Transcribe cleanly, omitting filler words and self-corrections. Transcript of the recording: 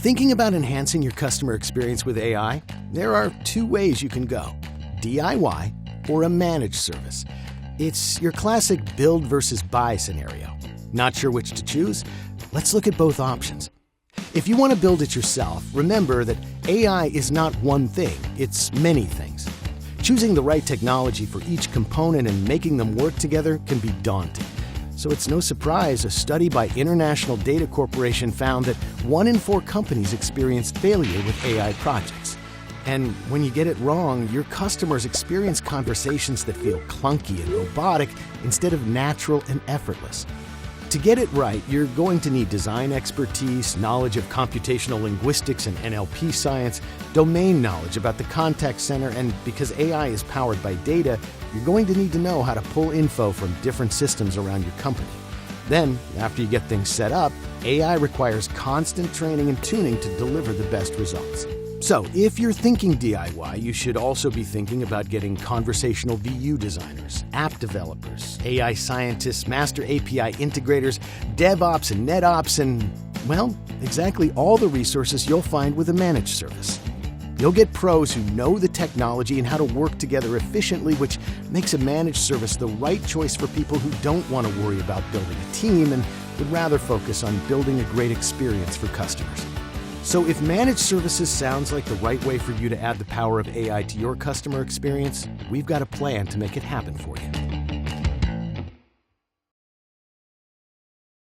Thinking about enhancing your customer experience with AI? There are two ways you can go: DIY or a managed service. It's your classic build versus buy scenario. Not sure which to choose? Let's look at both options. If you want to build it yourself, remember that AI is not one thing, it's many things. Choosing the right technology for each component and making them work together can be daunting. So it's no surprise a study by International Data Corporation found that 1 in 4 companies experienced failure with AI projects. And when you get it wrong, your customers experience conversations that feel clunky and robotic instead of natural and effortless. To get it right, you're going to need design expertise, knowledge of computational linguistics and NLP science, domain knowledge about the contact center, and because AI is powered by data, you're going to need to know how to pull info from different systems around your company. Then, after you get things set up, AI requires constant training and tuning to deliver the best results. So, if you're thinking DIY, you should also be thinking about getting conversational VU designers, app developers, AI scientists, master API integrators, DevOps and NetOps, and, well, exactly all the resources you'll find with a managed service. You'll get pros who know the technology and how to work together efficiently, which makes a managed service the right choice for people who don't want to worry about building a team and would rather focus on building a great experience for customers. So if managed services sounds like the right way for you to add the power of AI to your customer experience, we've got a plan to make it happen for you.